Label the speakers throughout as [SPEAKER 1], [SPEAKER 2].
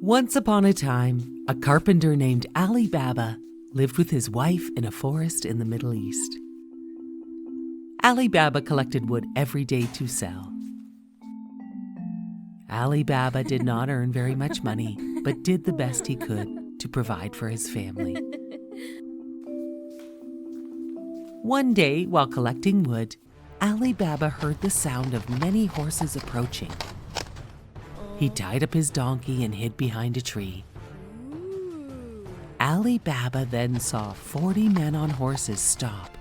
[SPEAKER 1] Once upon a time, a carpenter named Ali Baba lived with his wife in a forest in the Middle East. Ali Baba collected wood every day to sell. Ali Baba did not earn very much money, but did the best he could to provide for his family. One day, while collecting wood, Ali Baba heard the sound of many horses approaching. He tied up his donkey and hid behind a tree. Ali Baba then saw 40 men on horses stop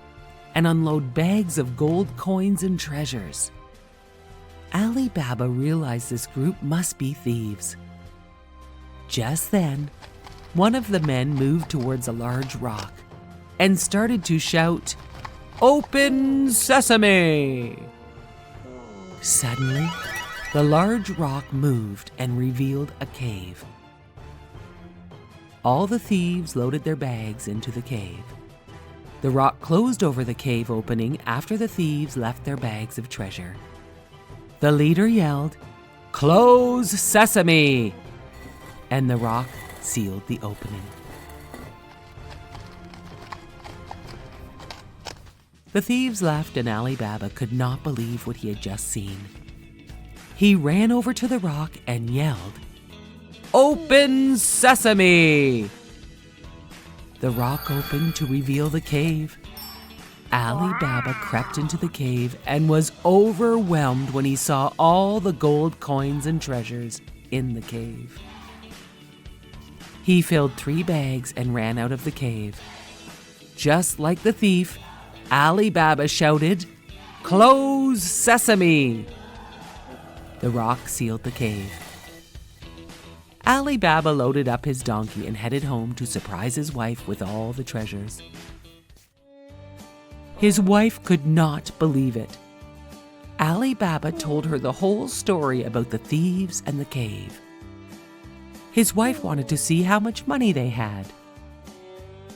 [SPEAKER 1] and unload bags of gold coins and treasures. Ali Baba realized this group must be thieves. Just then, one of the men moved towards a large rock and started to shout, "Open sesame!" Suddenly, the large rock moved and revealed a cave. All the thieves loaded their bags into the cave. The rock closed over the cave opening after the thieves left their bags of treasure. The leader yelled, "Close sesame!" and the rock sealed the opening. The thieves left and Ali Baba could not believe what he had just seen. He ran over to the rock and yelled, "Open sesame!" The rock opened to reveal the cave. Ali Baba crept into the cave and was overwhelmed when he saw all the gold coins and treasures in the cave. He filled 3 bags and ran out of the cave. Just like the thief, Ali Baba shouted, "Close sesame!" The rock sealed the cave. Ali Baba loaded up his donkey and headed home to surprise his wife with all the treasures. His wife could not believe it. Ali Baba told her the whole story about the thieves and the cave. His wife wanted to see how much money they had.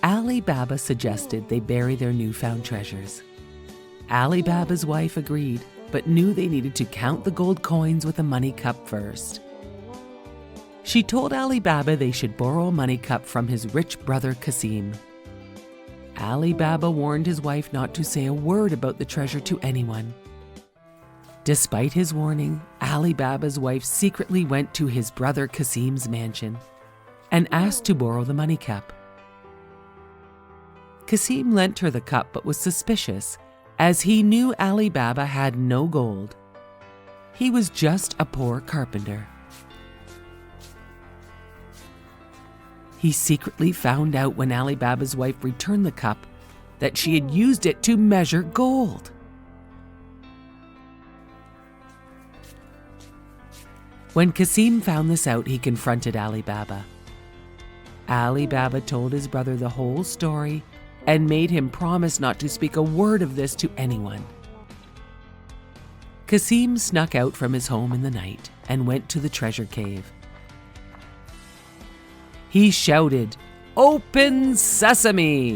[SPEAKER 1] Ali Baba suggested they bury their newfound treasures. Ali Baba's wife agreed, but knew they needed to count the gold coins with a money cup first. She told Ali Baba they should borrow a money cup from his rich brother Kasim. Ali Baba warned his wife not to say a word about the treasure to anyone. Despite his warning, Ali Baba's wife secretly went to his brother Kasim's mansion and asked to borrow the money cup. Kasim lent her the cup but was suspicious, as he knew Ali Baba had no gold. He was just a poor carpenter. He secretly found out when Ali Baba's wife returned the cup that she had used it to measure gold. When Kasim found this out, he confronted Ali Baba. Ali Baba told his brother the whole story and made him promise not to speak a word of this to anyone. Kasim snuck out from his home in the night and went to the treasure cave. He shouted, "Open sesame!"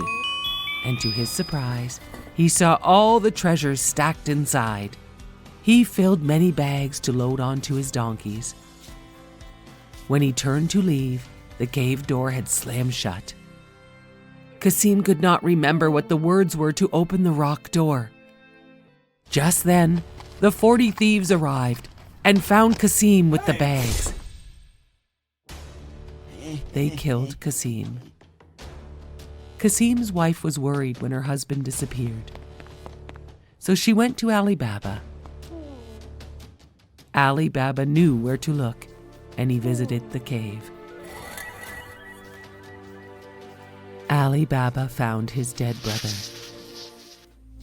[SPEAKER 1] And to his surprise, he saw all the treasures stacked inside. He filled many bags to load onto his donkeys. When he turned to leave, the cave door had slammed shut. Kasim could not remember what the words were to open the rock door. Just then, the 40 thieves arrived and found Kasim with the bags. They killed Kasim. Kasim's wife was worried when her husband disappeared. So she went to Ali Baba. Ali Baba knew where to look, and he visited the cave. Ali Baba found his dead brother.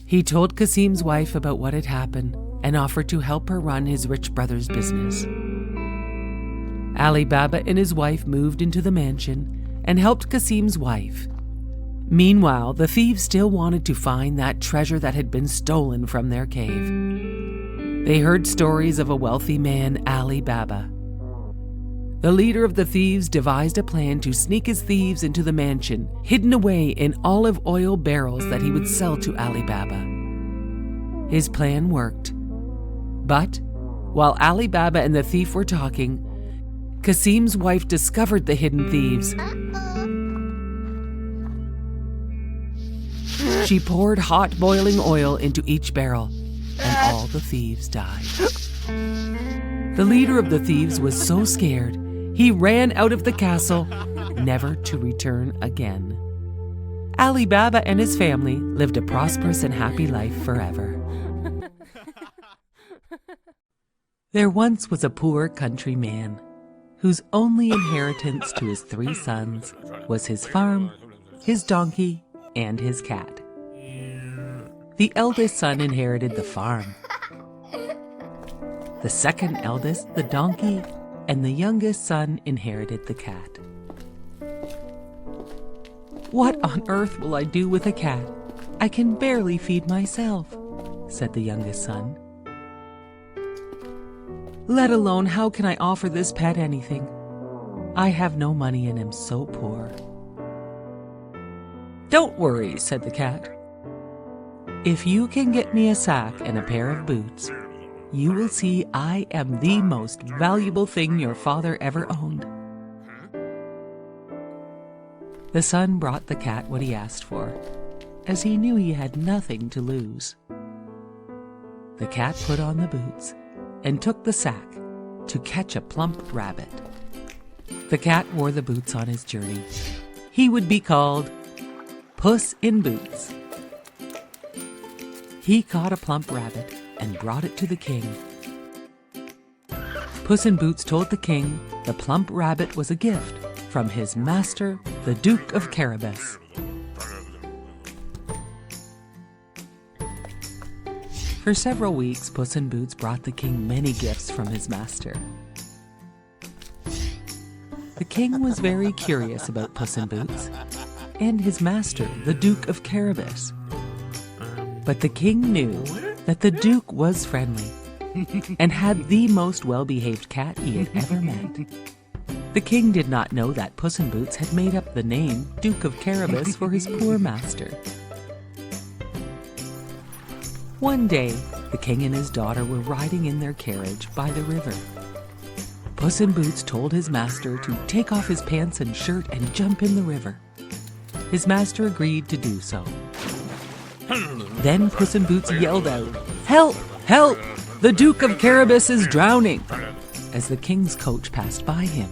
[SPEAKER 1] He told Kasim's wife about what had happened and offered to help her run his rich brother's business. Ali Baba and his wife moved into the mansion and helped Kasim's wife. Meanwhile, the thieves still wanted to find that treasure that had been stolen from their cave. They heard stories of a wealthy man, Ali Baba. The leader of the thieves devised a plan to sneak his thieves into the mansion, hidden away in olive oil barrels that he would sell to Ali Baba. His plan worked. But while Ali Baba and the thief were talking, Kasim's wife discovered the hidden thieves. She poured hot boiling oil into each barrel, and all the thieves died. The leader of the thieves was so scared, he ran out of the castle, never to return again. Ali Baba and his family lived a prosperous and happy life forever. There once was a poor country man whose only inheritance to his 3 sons was his farm, his donkey, and his cat. The eldest son inherited the farm, the second eldest the donkey, and the youngest son inherited the cat. "What on earth will I do with a cat? I can barely feed myself," said the youngest son. "Let alone how can I offer this pet anything? I have no money and am so poor." "Don't worry," said the cat. "If you can get me a sack and a pair of boots, you will see I am the most valuable thing your father ever owned." The son brought the cat what he asked for, as he knew he had nothing to lose. The cat put on the boots and took the sack to catch a plump rabbit. The cat wore the boots on his journey. He would be called Puss in Boots. He caught a plump rabbit and brought it to the king. Puss in Boots told the king the plump rabbit was a gift from his master, the Duke of Carabas. For several weeks, Puss in Boots brought the king many gifts from his master. The king was very curious about Puss in Boots and his master, the Duke of Carabas. But the king knew that the Duke was friendly and had the most well-behaved cat he had ever met. The king did not know that Puss in Boots had made up the name Duke of Carabas for his poor master. One day, the king and his daughter were riding in their carriage by the river. Puss in Boots told his master to take off his pants and shirt and jump in the river. His master agreed to do so. Then Puss in Boots yelled out, "Help! Help! The Duke of Carabas is drowning!" as the king's coach passed by him.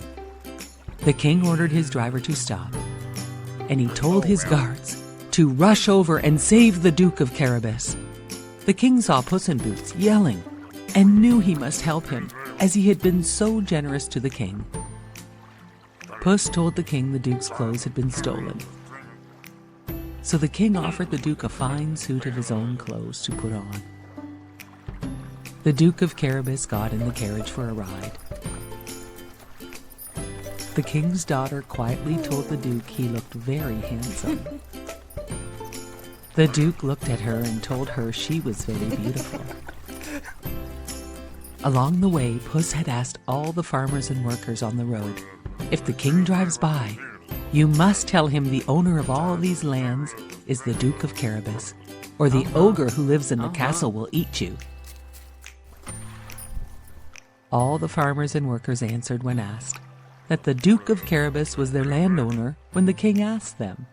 [SPEAKER 1] The king ordered his driver to stop, and he told his guards to rush over and save the Duke of Carabas. The king saw Puss in Boots yelling and knew he must help him, as he had been so generous to the king. Puss told the king the Duke's clothes had been stolen. So the king offered the Duke a fine suit of his own clothes to put on. The Duke of Carabas got in the carriage for a ride. The king's daughter quietly told the Duke he looked very handsome. The Duke looked at her and told her she was very beautiful. Along the way, Puss had asked all the farmers and workers on the road, "If the king drives by, you must tell him the owner of all these lands is the Duke of Carabas, or the ogre who lives in the castle will eat you." All the farmers and workers answered when asked that the Duke of Carabas was their landowner when the king asked them.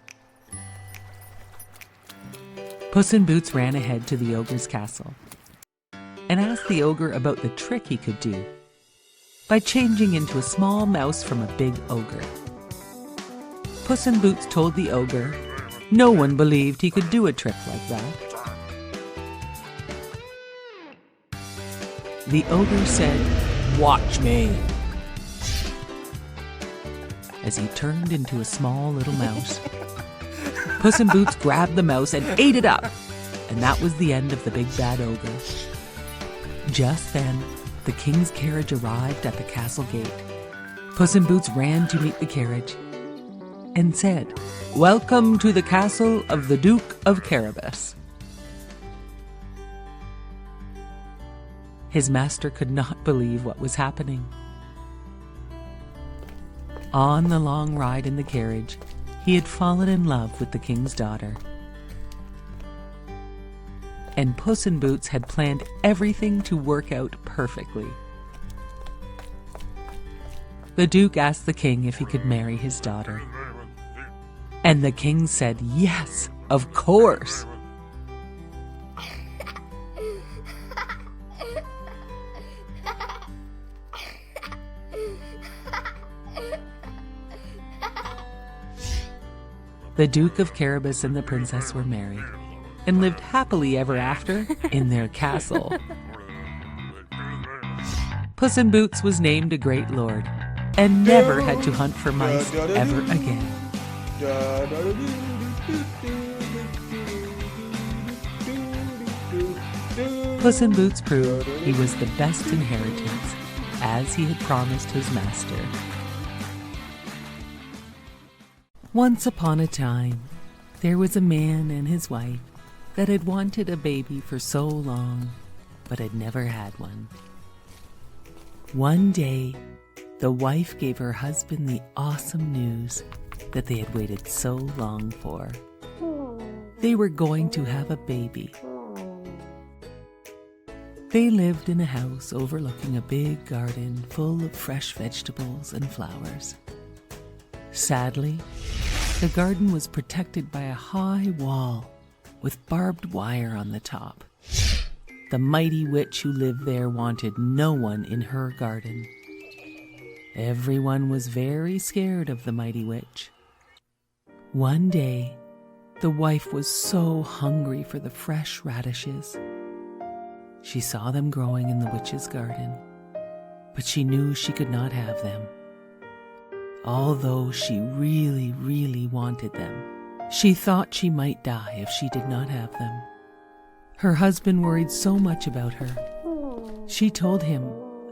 [SPEAKER 1] Puss in Boots ran ahead to the ogre's castle and asked the ogre about the trick he could do by changing into a small mouse from a big ogre. Puss in Boots told the ogre no one believed he could do a trick like that. The ogre said, "Watch me," as he turned into a small little mouse. Puss in Boots grabbed the mouse and ate it up, and that was the end of the big bad ogre. Just then, the king's carriage arrived at the castle gate. Puss in Boots ran to meet the carriage and said, "Welcome to the castle of the Duke of Carabas." His master could not believe what was happening. On the long ride in the carriage, he had fallen in love with the king's daughter. And Puss in Boots had planned everything to work out perfectly. The Duke asked the king if he could marry his daughter. And the king said yes, of course. The Duke of Carabas and the princess were married and lived happily ever after in their castle. Puss in Boots was named a great lord and never had to hunt for mice ever again. Puss in Boots proved he was the best inheritance, as he had promised his master. Once upon a time, there was a man and his wife that had wanted a baby for so long, but had never had one. One day, the wife gave her husband the awesome news that they had waited so long for. They were going to have a baby. They lived in a house overlooking a big garden full of fresh vegetables and flowers. Sadly, the garden was protected by a high wall with barbed wire on the top. The mighty witch who lived there wanted no one in her garden. Everyone was very scared of the mighty witch. One day, the wife was so hungry for the fresh radishes. She saw them growing in the witch's garden, but she knew she could not have them. Although she really, really wanted them, she thought she might die if she did not have them. Her husband worried so much about her. She told him,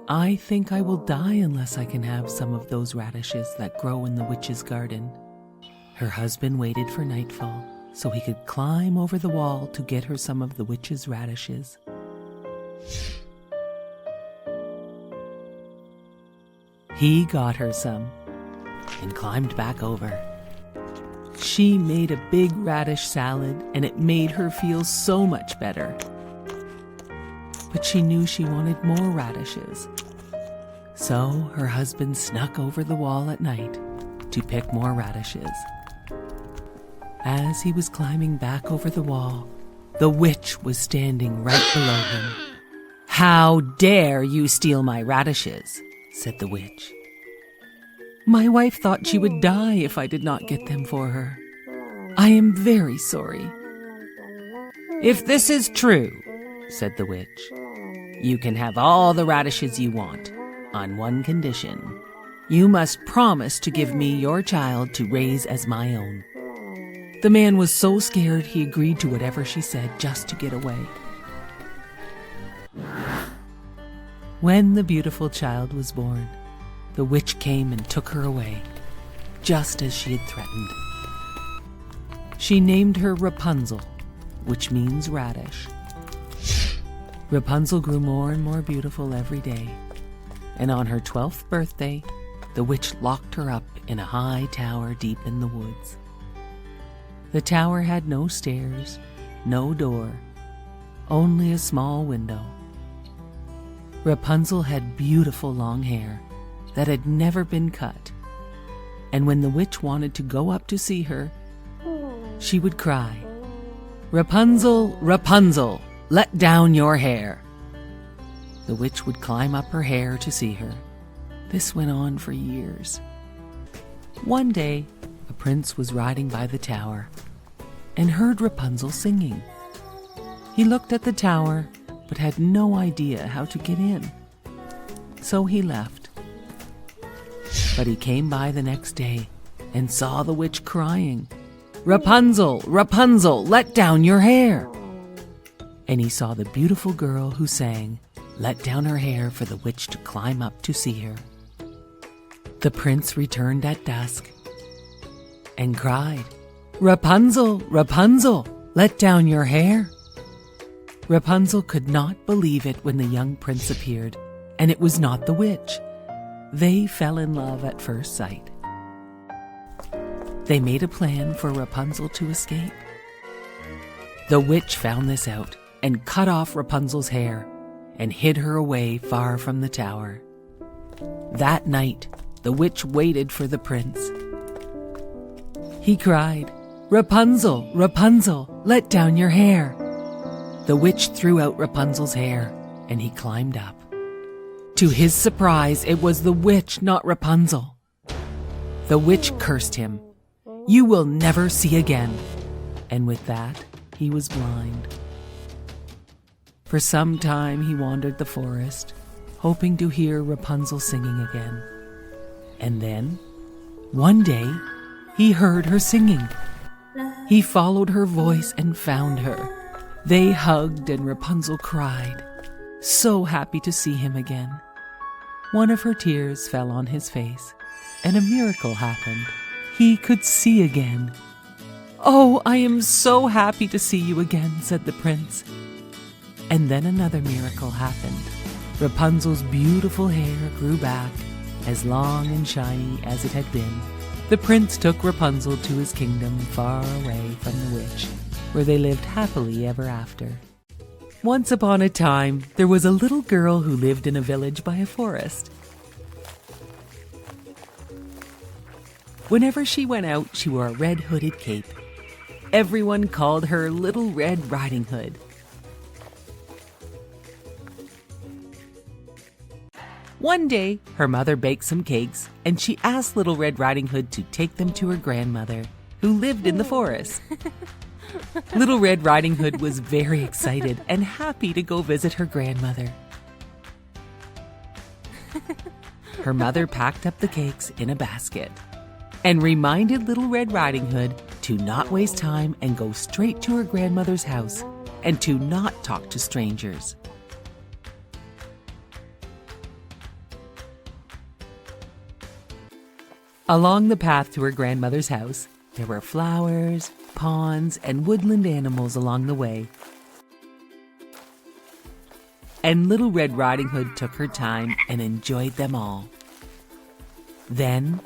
[SPEAKER 1] "I think I will die unless I can have some of those radishes that grow in the witch's garden." Her husband waited for nightfall so he could climb over the wall to get her some of the witch's radishes. He got her some and climbed back over. She made a big radish salad, and it made her feel so much better. But she knew she wanted more radishes. So her husband snuck over the wall at night to pick more radishes. As he was climbing back over the wall, the witch was standing right below him. "How dare you steal my radishes?" said the witch. "My wife thought she would die if I did not get them for her. I am very sorry." "If this is true," said the witch, "you can have all the radishes you want, on one condition. You must promise to give me your child to raise as my own." The man was so scared he agreed to whatever she said just to get away. When the beautiful child was born, the witch came and took her away, just as she had threatened. She named her Rapunzel, which means radish. Rapunzel grew more and more beautiful every day, and on her 12th birthday, the witch locked her up in a high tower deep in the woods. The tower had no stairs, no door, only a small window. Rapunzel had beautiful long hair that had never been cut, and when the witch wanted to go up to see her, she would cry, "Rapunzel, Rapunzel, let down your hair." The witch would climb up her hair to see her. This went on for years. One day, a prince was riding by the tower and heard Rapunzel singing. He looked at the tower but had no idea how to get in, so he left. But he came by the next day and saw the witch crying, "Rapunzel, Rapunzel, let down your hair." And he saw the beautiful girl who sang, let down her hair for the witch to climb up to see her. The prince returned at dusk and cried, "Rapunzel, Rapunzel, let down your hair." Rapunzel could not believe it when the young prince appeared, and it was not the witch. They fell in love at first sight. They made a plan for Rapunzel to escape. The witch found this out and cut off Rapunzel's hair and hid her away far from the tower. That night, the witch waited for the prince. He cried, "Rapunzel, Rapunzel, let down your hair." The witch threw out Rapunzel's hair, and he climbed up. To his surprise, it was the witch, not Rapunzel. The witch cursed him. "You will never see again." And with that, he was blind. For some time he wandered the forest, hoping to hear Rapunzel singing again. And then, one day, he heard her singing. He followed her voice and found her. They hugged and Rapunzel cried, so happy to see him again. One of her tears fell on his face, and a miracle happened. He could see again. "Oh, I am so happy to see you again," said the prince. And then another miracle happened. Rapunzel's beautiful hair grew back, as long and shiny as it had been. The prince took Rapunzel to his kingdom far away from the witch, where they lived happily ever after. Once upon a time, there was a little girl who lived in a village by a forest. Whenever she went out, she wore a red hooded cape. Everyone called her Little Red Riding Hood. One day, her mother baked some cakes, and she asked Little Red Riding Hood to take them to her grandmother, who lived in the forest. Little Red Riding Hood was very excited and happy to go visit her grandmother. Her mother packed up the cakes in a basket and reminded Little Red Riding Hood to not waste time and go straight to her grandmother's house and to not talk to strangers. Along the path to her grandmother's house, there were flowers, ponds, and woodland animals along the way. And Little Red Riding Hood took her time and enjoyed them all. Then,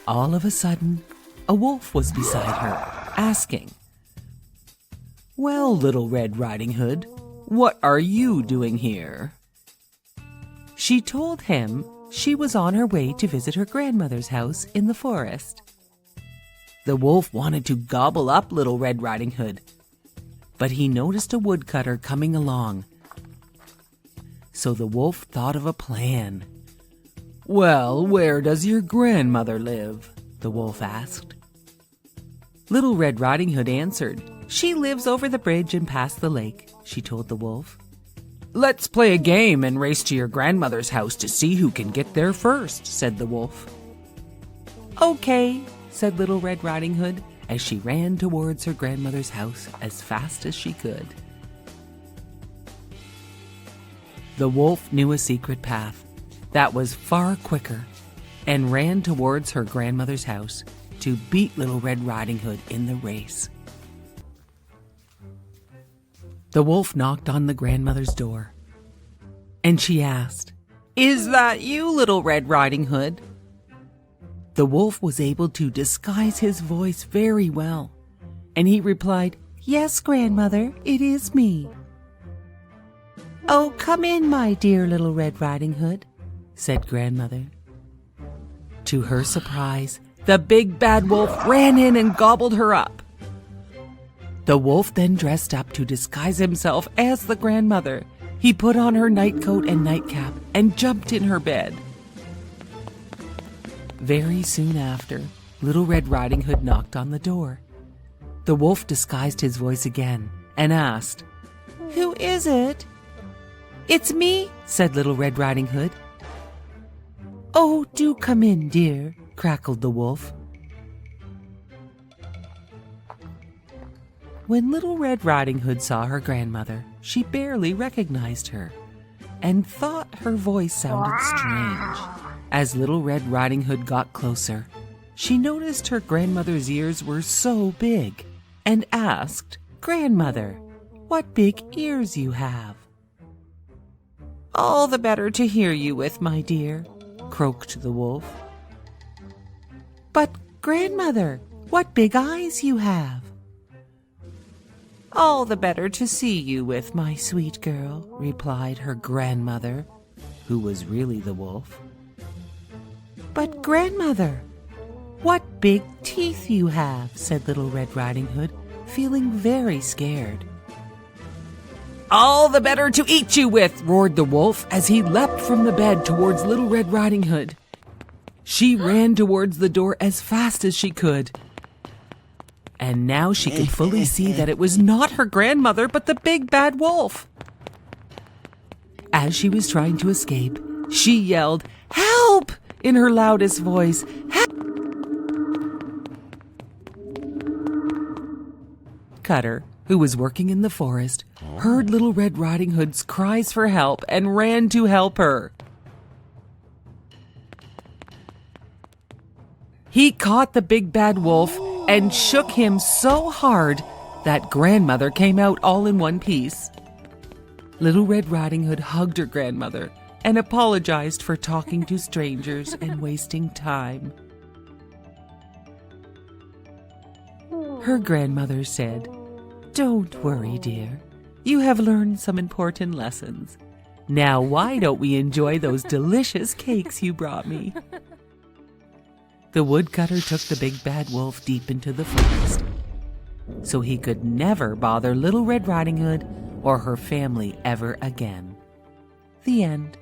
[SPEAKER 1] all of a sudden, a wolf was beside her, asking, "Well, Little Red Riding Hood, what are you doing here?" She told him she was on her way to visit her grandmother's house in the forest. The wolf wanted to gobble up Little Red Riding Hood, but he noticed a woodcutter coming along. So the wolf thought of a plan. "Well, where does your grandmother live?" the wolf asked. Little Red Riding Hood answered, "She lives over the bridge and past the lake," she told the wolf. "Let's play a game and race to your grandmother's house to see who can get there first," said the wolf. "Okay," said Little Red Riding Hood as she ran towards her grandmother's house as fast as she could. The wolf knew a secret path that was far quicker and ran towards her grandmother's house to beat Little Red Riding Hood in the race. The wolf knocked on the grandmother's door, and she asked, "Is that you, Little Red Riding Hood?" The wolf was able to disguise his voice very well, and he replied, "Yes, grandmother, it is me." "Oh, come in, my dear Little Red Riding Hood," said grandmother. To her surprise, the big bad wolf ran in and gobbled her up. The wolf then dressed up to disguise himself as the grandmother. He put on her nightcoat and nightcap and jumped in her bed. Very soon after, Little Red Riding Hood knocked on the door. The wolf disguised his voice again and asked, "Who is it?" "It's me," said Little Red Riding Hood. "Oh, do come in, dear," crackled the wolf. When Little Red Riding Hood saw her grandmother, she barely recognized her and thought her voice sounded strange. As Little Red Riding Hood got closer, she noticed her grandmother's ears were so big and asked, "Grandmother, what big ears you have." "All the better to hear you with, my dear," croaked the wolf. "But, grandmother, what big eyes you have." "All the better to see you with, my sweet girl," replied her grandmother, who was really the wolf. "But grandmother, what big teeth you have," said Little Red Riding Hood, feeling very scared. "All the better to eat you with," roared the wolf as he leapt from the bed towards Little Red Riding Hood. She ran towards the door as fast as she could. And now she could fully see that it was not her grandmother, but the big bad wolf. As she was trying to escape, she yelled, "Help!" in her loudest voice. "Help!" Cutter, who was working in the forest, heard Little Red Riding Hood's cries for help and ran to help her. He caught the big bad wolf and shook him so hard that grandmother came out all in one piece. Little Red Riding Hood hugged her grandmother and apologized for talking to strangers and wasting time. Her grandmother said, "Don't worry, dear. You have learned some important lessons. Now why don't we enjoy those delicious cakes you brought me?" The woodcutter took the big bad wolf deep into the forest, so he could never bother Little Red Riding Hood or her family ever again. The end.